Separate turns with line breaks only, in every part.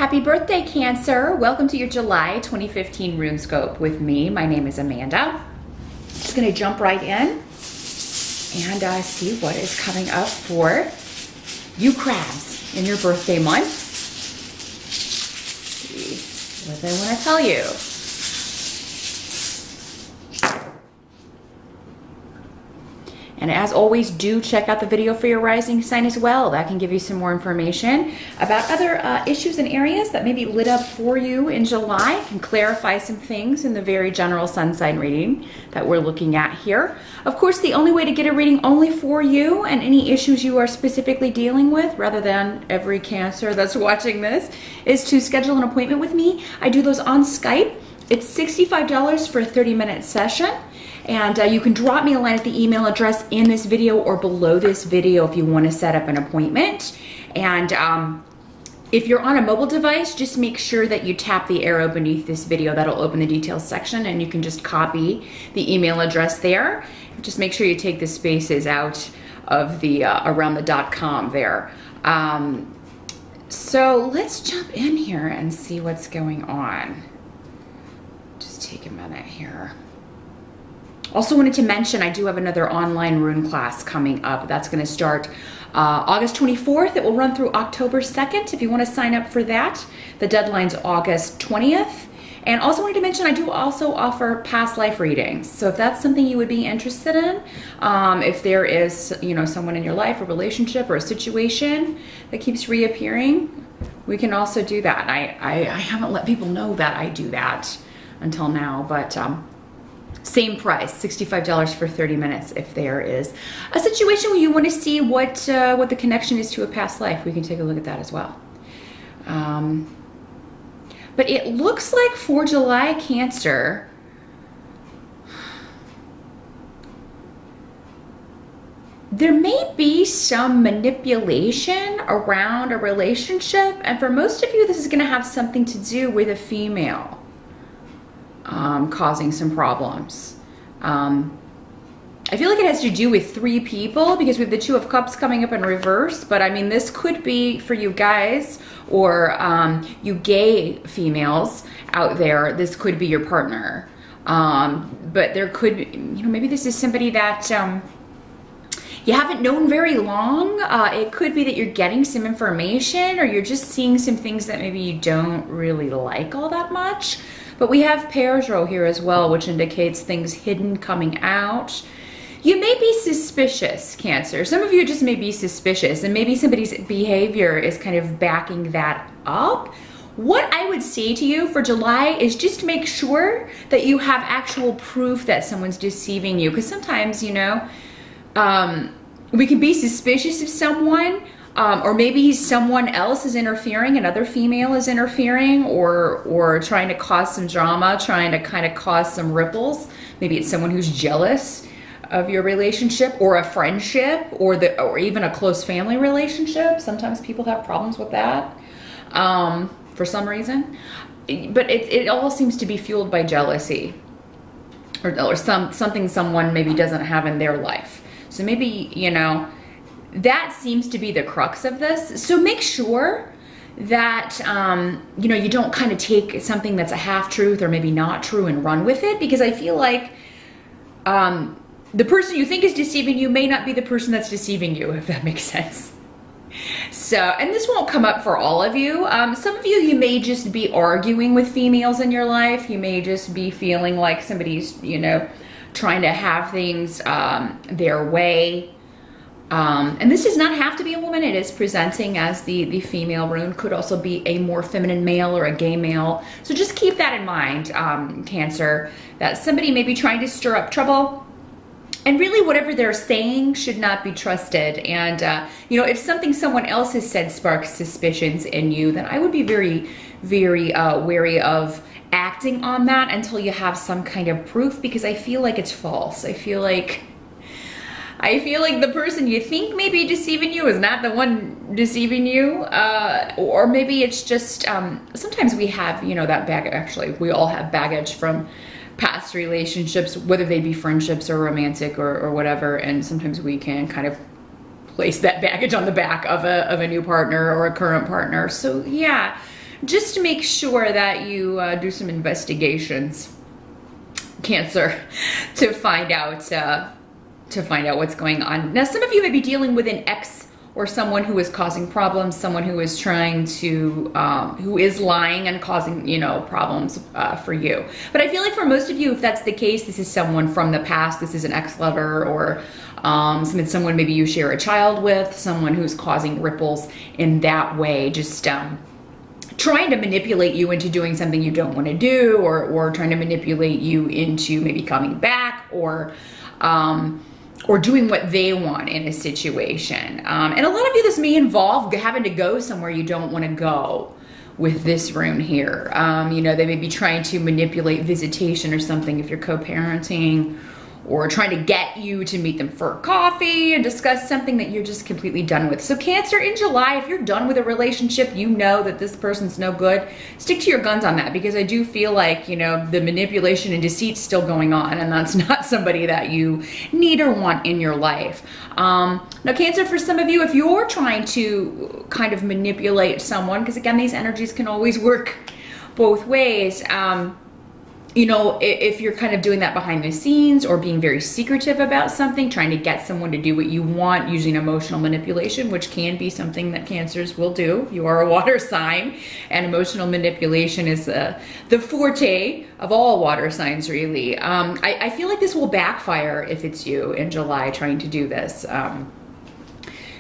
Happy birthday, Cancer. Welcome to your July 2015 Runescope with me. My name is Amanda. Just gonna jump right in and see what is coming up for you crabs in your birthday month. Let's see what they wanna tell you. And as always, do check out the video for your rising sign as well. That can give you some more information about other issues and areas that may be lit up for you in July. Can clarify some things in the very general sun sign reading that we're looking at here. Of course, the only way to get a reading only for you and any issues you are specifically dealing with, rather than every Cancer that's watching this, is to schedule an appointment with me. I do those on Skype. It's $65 for a 30-minute session. And you can drop me a line at the email address in this video or below this video if you want to set up an appointment. And if you're on a mobile device, just make sure that you tap the arrow beneath this video. That'll open the details section and you can just copy the email address there. Just make sure you take the spaces out of the around the .com there. So let's jump in here and see what's going on. Just take a minute here. Also wanted to mention I do have another online rune class coming up. That's going to start August 24th. It will run through October 2nd if you want to sign up for that. The deadline's August 20th. And also wanted to mention I do also offer past life readings. So if that's something you would be interested in, if there is, you know, someone in your life, a relationship or a situation that keeps reappearing, we can also do that. I haven't let people know that I do that until now, but same price, $65 for 30 minutes. If there is a situation where you want to see what the connection is to a past life, we can take a look at that as well. But it looks like for July, Cancer, there may be some manipulation around a relationship, and for most of you, this is going to have something to do with a female. Causing some problems. I feel like it has to do with 3 people because we have the 2 of Cups coming up in reverse, but I mean, this could be for you guys or you gay females out there, this could be your partner. But there could be, you know, maybe this is somebody that you haven't known very long. It could be that you're getting some information or you're just seeing some things that maybe you don't really like all that much. But we have Pairs row here as well, which indicates things hidden coming out. You may be suspicious, Cancer. Some of you just may be suspicious, and maybe somebody's behavior is kind of backing that up. What I would say to you for July is just make sure that you have actual proof that someone's deceiving you. Because sometimes, you know, we can be suspicious of someone, or maybe someone else is interfering, another female is interfering, or trying to cause some drama, trying to kind of cause some ripples. Maybe it's someone who's jealous of your relationship or a friendship or even a close family relationship. Sometimes people have problems with that for some reason. But it all seems to be fueled by jealousy or something someone maybe doesn't have in their life. So maybe, you know, that seems to be the crux of this. So make sure that, you know, you don't kind of take something that's a half-truth or maybe not true and run with it, because I feel like the person you think is deceiving you may not be the person that's deceiving you, if that makes sense. So, and this won't come up for all of you. Some of you may just be arguing with females in your life. You may just be feeling like somebody's, you know, trying to have things their way. And this does not have to be a woman. It is presenting as the female rune. Could also be a more feminine male or a gay male. So just keep that in mind, Cancer, that somebody may be trying to stir up trouble. And really whatever they're saying should not be trusted. And, you know, if something someone else has said sparks suspicions in you, then I would be very, very wary of acting on that until you have some kind of proof, because I feel like it's false. I feel like the person you think may be deceiving you is not the one deceiving you. Or maybe it's just, sometimes we have, you know, that baggage. Actually, we all have baggage from past relationships, whether they be friendships or romantic or whatever. And sometimes we can kind of place that baggage on the back of a new partner or a current partner. So yeah, just to make sure that you do some investigations, Cancer, to find out what's going on. Now, some of you may be dealing with an ex or someone who is causing problems, someone who is trying to, who is lying and causing, you know, problems for you. But I feel like for most of you, if that's the case, this is someone from the past. This is an ex-lover or someone maybe you share a child with, someone who's causing ripples in that way, just trying to manipulate you into doing something you don't want to do, or trying to manipulate you into maybe coming back, or doing what they want in a situation. And a lot of you, this may involve having to go somewhere you don't want to go with this rune here. You know, they may be trying to manipulate visitation or something if you're co-parenting, or trying to get you to meet them for coffee and discuss something that you're just completely done with. So Cancer, in July, if you're done with a relationship, you know that this person's no good, stick to your guns on that, because I do feel like, you know, the manipulation and deceit's still going on, and that's not somebody that you need or want in your life. Now, Cancer, for some of you, if you're trying to kind of manipulate someone, because again, these energies can always work both ways, you know, if you're kind of doing that behind the scenes or being very secretive about something, trying to get someone to do what you want using emotional manipulation, which can be something that Cancers will do. You are a water sign, and emotional manipulation is the forte of all water signs, really. I feel like this will backfire if it's you in July trying to do this,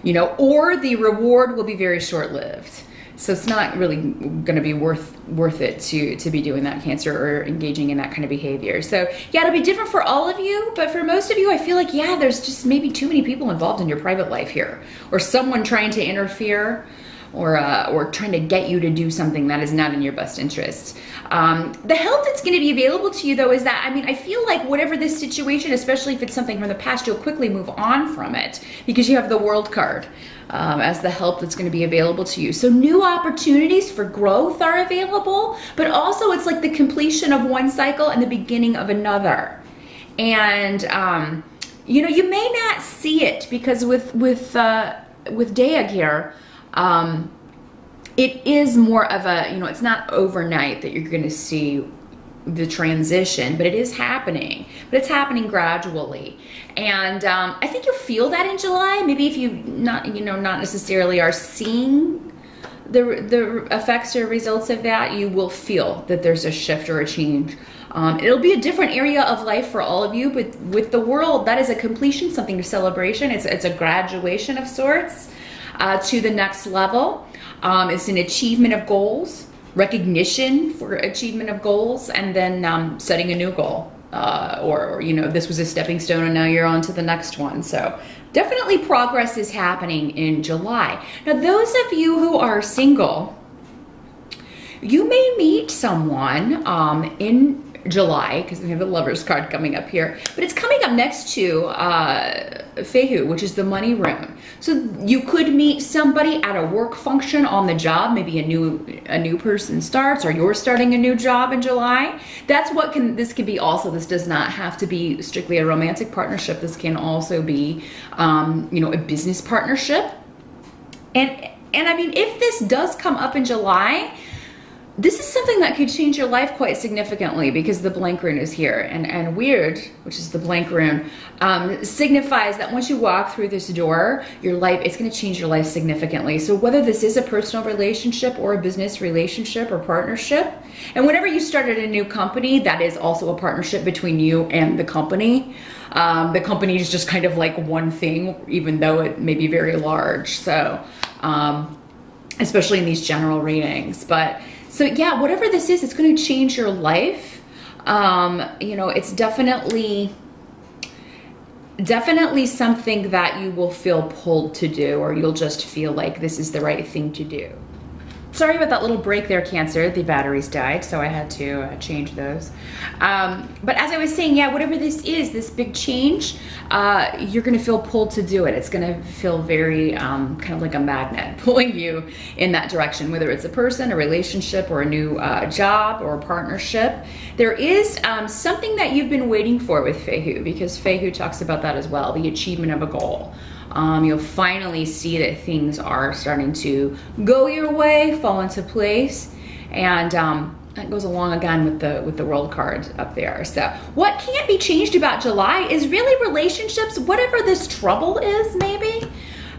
you know, or the reward will be very short-lived. So it's not really going to be worth it to be doing that, Cancer, or engaging in that kind of behavior. So yeah, it'll be different for all of you, but for most of you, I feel like, yeah, there's just maybe too many people involved in your private life here, or someone trying to interfere, or trying to get you to do something that is not in your best interest. The help that's going to be available to you, though, is that, I mean, I feel like whatever this situation, especially if it's something from the past, you'll quickly move on from it, because you have the World card as the help that's going to be available to you. So new opportunities for growth are available, but also it's like the completion of one cycle and the beginning of another. And you know, you may not see it, because with Deag here, it is more of a, you know, it's not overnight that you're going to see the transition, but it is happening, but it's happening gradually. And I think you'll feel that in July. Maybe if you not necessarily are seeing the effects or results of that, you will feel that there's a shift or a change. It'll be a different area of life for all of you, but with the World, that is a completion, something to celebration. It's a graduation of sorts to the next level. It's an achievement of goals, recognition for achievement of goals, and then setting a new goal. Or, you know, this was a stepping stone and now you're on to the next one. So definitely progress is happening in July. Now, those of you who are single, you may meet someone in July, because we have a Lover's card coming up here, but it's coming up next to Fehu, which is the money rune. So you could meet somebody at a work function on the job. Maybe a new person starts, or you're starting a new job in July. That's what this can be also. This does not have to be strictly a romantic partnership. This can also be, you know, a business partnership. And I mean, if this does come up in July, this is something that could change your life quite significantly, because the blank rune is here, and weird, which is the blank rune, signifies that once you walk through this door, your life, it's going to change your life significantly. So whether this is a personal relationship or a business relationship or partnership, and whenever you started a new company, that is also a partnership between you and the company. The company is just kind of like one thing, even though it may be very large. So, especially in these general readings, but so yeah, whatever this is, it's going to change your life. You know, it's definitely something that you will feel pulled to do, or you'll just feel like this is the right thing to do. Sorry about that little break there, Cancer. The batteries died, so I had to change those. But as I was saying, yeah, whatever this is, this big change, you're going to feel pulled to do it. It's going to feel very kind of like a magnet pulling you in that direction, whether it's a person, a relationship, or a new job or a partnership. There is something that you've been waiting for with Fehu, because Fehu talks about that as well, the achievement of a goal. You'll finally see that things are starting to go your way, fall into place, And that goes along again with the World card up there. So what can't be changed about July is really relationships, whatever this trouble is maybe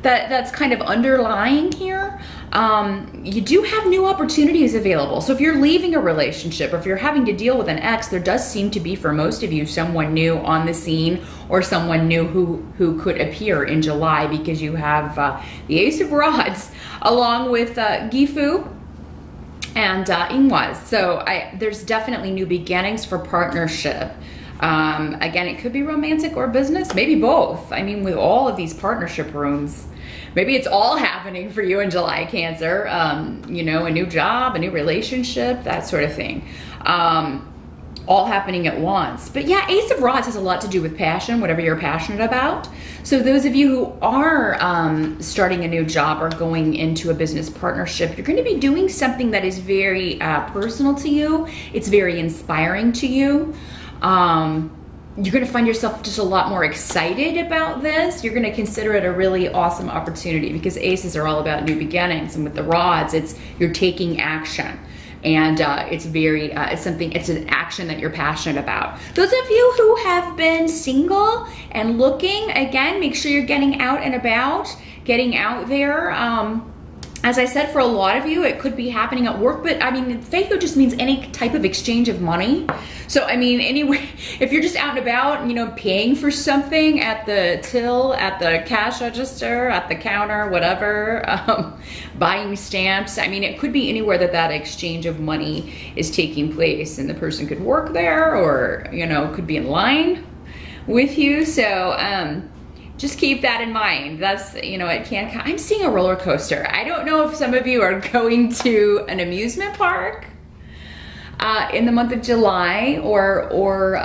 that's kind of underlying here. You do have new opportunities available. So if you're leaving a relationship, or if you're having to deal with an ex, there does seem to be, for most of you, someone new on the scene, or someone new who could appear in July, because you have the Ace of Rods along with Gifu and Ingwaz. So there's definitely new beginnings for partnership. Again, it could be romantic or business, maybe both. I mean, with all of these partnership runes, maybe it's all happening for you in July, Cancer. You know, a new job, a new relationship, that sort of thing. All happening at once. But yeah, Ace of Rods has a lot to do with passion, whatever you're passionate about. So those of you who are starting a new job or going into a business partnership, you're going to be doing something that is very personal to you. It's very inspiring to you. You're going to find yourself just a lot more excited about this. You're going to consider it a really awesome opportunity, because aces are all about new beginnings, and with the rods, you're taking action. And it's an action that you're passionate about. Those of you who have been single and looking, again, make sure you're getting out and about, getting out there. As I said, for a lot of you, it could be happening at work, but I mean, Feiho just means any type of exchange of money. So, I mean, anyway, if you're just out and about, you know, paying for something at the till, at the cash register, at the counter, whatever, buying stamps, I mean, it could be anywhere that exchange of money is taking place, and the person could work there, or, you know, could be in line with you. So, just keep that in mind. That's, you know, I'm seeing a roller coaster. I don't know if some of you are going to an amusement park in the month of July, or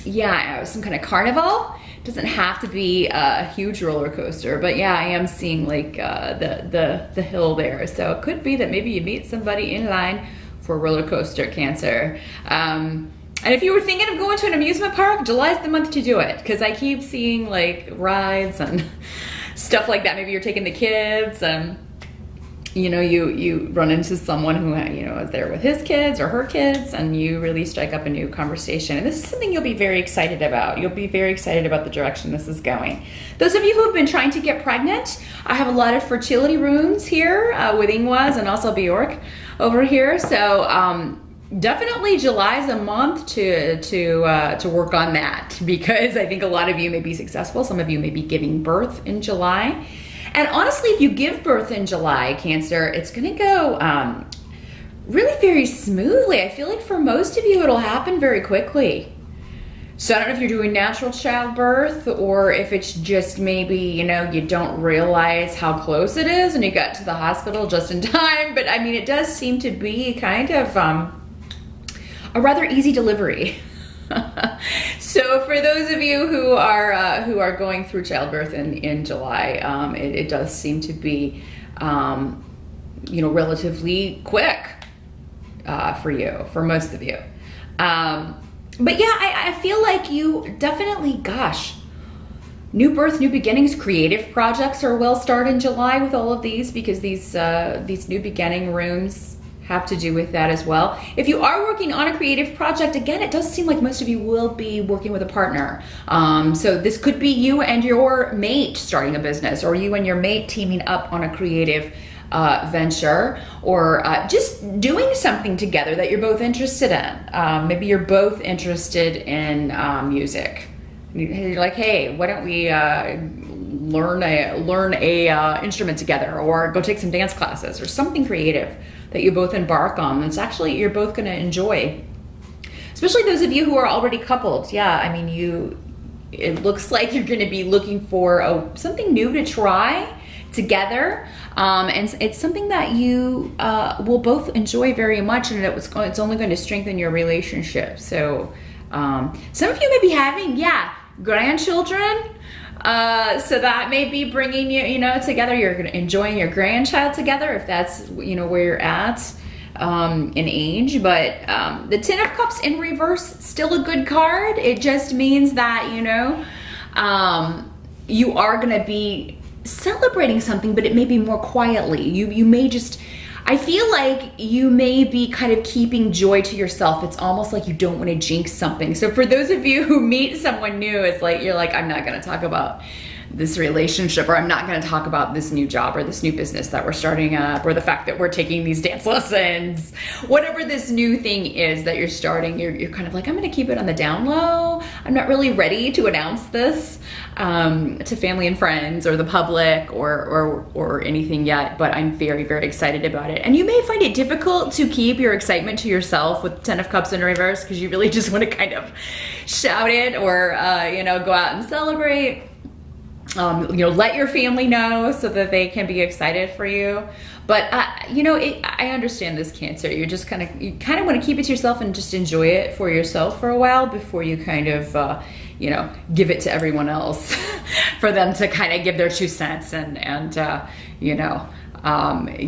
yeah, some kind of carnival. It doesn't have to be a huge roller coaster, but yeah, I am seeing like the hill there. So it could be that maybe you meet somebody in line for a roller coaster, Cancer. And if you were thinking of going to an amusement park, July's the month to do it, because I keep seeing like rides and stuff like that. Maybe you're taking the kids, and you know, you run into someone who, you know, is there with his kids or her kids, and you really strike up a new conversation. And this is something you'll be very excited about. You'll be very excited about the direction this is going. Those of you who have been trying to get pregnant, I have a lot of fertility runes here with Ingwaz and also Bjork over here. So, definitely July's a month to work on that, because I think a lot of you may be successful. Some of you may be giving birth in July. And honestly, if you give birth in July, Cancer, it's gonna go really very smoothly. I feel like for most of you, it'll happen very quickly. So I don't know if you're doing natural childbirth, or if it's just maybe, you know, you don't realize how close it is and you got to the hospital just in time. But I mean, it does seem to be kind of a rather easy delivery. So for those of you who are going through childbirth in July, it does seem to be, you know, relatively quick for you, for most of you. But yeah, I feel like you definitely, gosh, new birth, new beginnings, creative projects are well started in July with all of these, because these new beginning runes have to do with that as well. If you are working on a creative project, again, it does seem like most of you will be working with a partner. So this could be you and your mate starting a business, or you and your mate teaming up on a creative venture, or just doing something together that you're both interested in. Maybe you're both interested in music. You're like, hey, why don't we learn a instrument together, or go take some dance classes, or something creative that you both embark on. It's actually, you're both gonna enjoy. Especially those of you who are already coupled. Yeah, I mean, it looks like you're gonna be looking for something new to try together. And it's something that you will both enjoy very much, and it's only going to strengthen your relationship. So some of you may be having, grandchildren. So that may be bringing you know, together. You're gonna enjoying your grandchild together, if that's, you know, where you're at in age. But the Ten of Cups in reverse, still a good card. It just means that, you know, you are gonna be celebrating something, but it may be more quietly. You may just, I feel like you may be kind of keeping joy to yourself. It's almost like you don't want to jinx something. So for those of you who meet someone new, it's like, you're like, I'm not going to talk about this relationship, or I'm not going to talk about this new job or this new business that we're starting up, or the fact that we're taking these dance lessons, whatever this new thing is that you're starting, you're kind of like, I'm going to keep it on the down low. I'm not really ready to announce this to family and friends or the public or anything yet, but I'm very, very excited about it. And you may find it difficult to keep your excitement to yourself with 10 of Cups in reverse, because you really just want to kind of shout it or, you know, go out and celebrate. You know, let your family know so that they can be excited for you. But you know, I understand this, Cancer. You kind of want to keep it to yourself and just enjoy it for yourself for a while before you kind of, you know, give it to everyone else for them to kind of give their 2 cents and you know,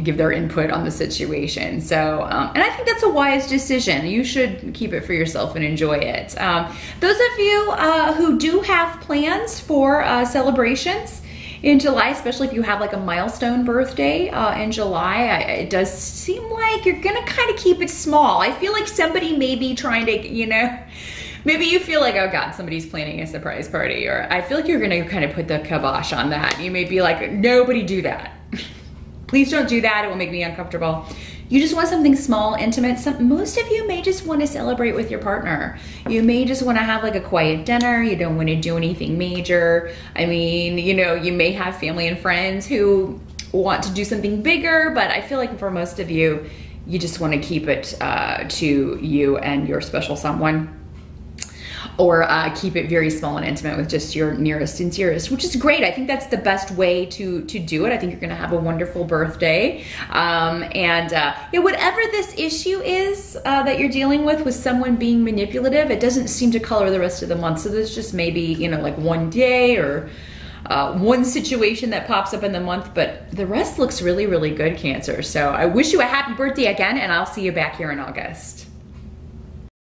give their input on the situation. So, and I think that's a wise decision. You should keep it for yourself and enjoy it. Those of you who do have plans for celebrations in July, especially if you have like a milestone birthday in July, it does seem like you're gonna kind of keep it small. I feel like somebody may be trying to, you know, maybe you feel like, oh God, somebody's planning a surprise party, or I feel like you're gonna kind of put the kibosh on that. You may be like, nobody do that. Please don't do that, it will make me uncomfortable. You just want something small, intimate. Most of you may just want to celebrate with your partner. You may just want to have like a quiet dinner. You don't want to do anything major. I mean, you know, you may have family and friends who want to do something bigger, but I feel like for most of you, you just want to keep it to you and your special someone. Or keep it very small and intimate with just your nearest and dearest, which is great. I think that's the best way to do it. I think you're gonna have a wonderful birthday. Yeah, whatever this issue is that you're dealing with someone being manipulative, it doesn't seem to color the rest of the month. So there's just maybe, you know, like one day or one situation that pops up in the month, but the rest looks really, really good, Cancer. So I wish you a happy birthday again, and I'll see you back here in August.